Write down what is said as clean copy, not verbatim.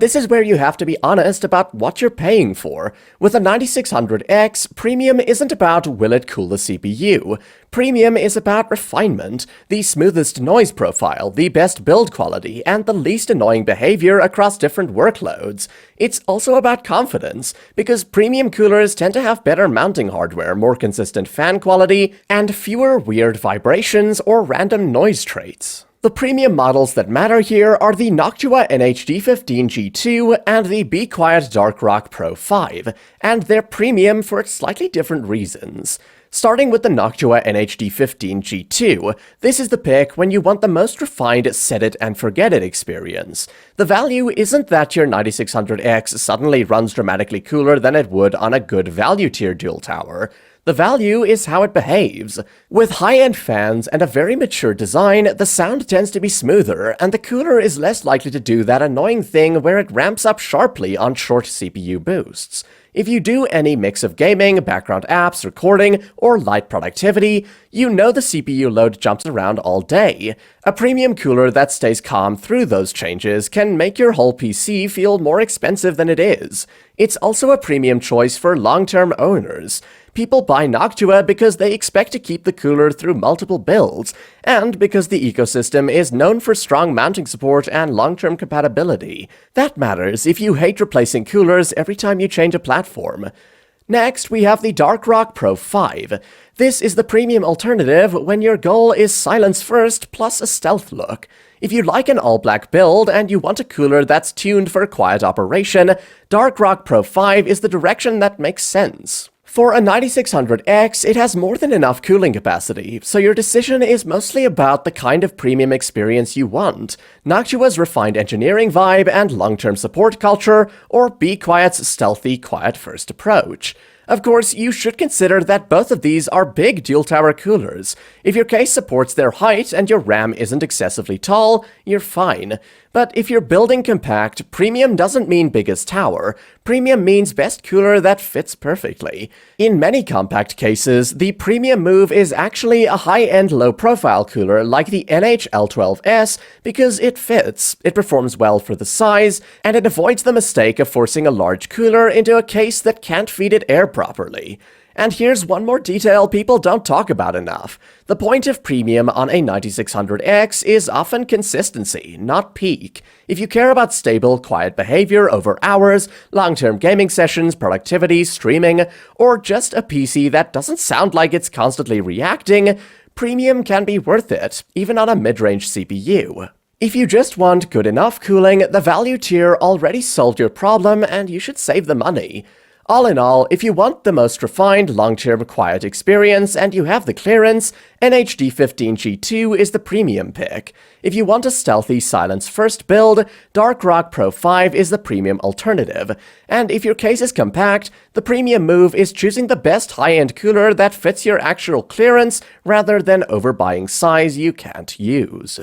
This is where you have to be honest about what you're paying for. With a 9600X, premium isn't about will it cool the CPU. Premium is about refinement, the smoothest noise profile, the best build quality, and the least annoying behavior across different workloads. It's also about confidence, because premium coolers tend to have better mounting hardware, more consistent fan quality, and fewer weird vibrations or random noise traits. The premium models that matter here are the Noctua NH-D15 G2 and the Be Quiet Dark Rock Pro 5, and they're premium for slightly different reasons. Starting with the Noctua NH-D15 G2, this is the pick when you want the most refined set-it-and-forget-it experience. The value isn't that your 9600X suddenly runs dramatically cooler than it would on a good value-tier dual tower. The value is how it behaves. With high-end fans and a very mature design, the sound tends to be smoother, and the cooler is less likely to do that annoying thing where it ramps up sharply on short CPU boosts. If you do any mix of gaming, background apps, recording, or light productivity, you know the CPU load jumps around all day. A premium cooler that stays calm through those changes can make your whole PC feel more expensive than it is. It's also a premium choice for long-term owners. People buy Noctua because they expect to keep the cooler through multiple builds, and because the ecosystem is known for strong mounting support and long-term compatibility. That matters if you hate replacing coolers every time you change a platform. Next, we have the Dark Rock Pro 5. This is the premium alternative when your goal is silence first plus a stealth look. If you like an all-black build and you want a cooler that's tuned for quiet operation, Dark Rock Pro 5 is the direction that makes sense. For a 9600X, it has more than enough cooling capacity, so your decision is mostly about the kind of premium experience you want, Noctua's refined engineering vibe and long-term support culture, or Be Quiet's stealthy, quiet-first approach. Of course, you should consider that both of these are big dual-tower coolers. If your case supports their height and your RAM isn't excessively tall, you're fine. But if you're building compact, premium doesn't mean biggest tower. Premium means best cooler that fits perfectly. In many compact cases, the premium move is actually a high-end low-profile cooler like the NH-L12S because it fits, it performs well for the size, and it avoids the mistake of forcing a large cooler into a case that can't feed it air properly. And here's one more detail people don't talk about enough. The point of premium on a 9600X is often consistency, not peak. If you care about stable, quiet behavior over hours, long-term gaming sessions, productivity, streaming, or just a PC that doesn't sound like it's constantly reacting, premium can be worth it, even on a mid-range CPU. If you just want good enough cooling, the value tier already solved your problem and you should save the money. All in all, if you want the most refined, long-term quiet experience and you have the clearance, NH-D15 G2 is the premium pick. If you want a stealthy silence-first build, Dark Rock Pro 5 is the premium alternative. And if your case is compact, the premium move is choosing the best high-end cooler that fits your actual clearance rather than overbuying size you can't use.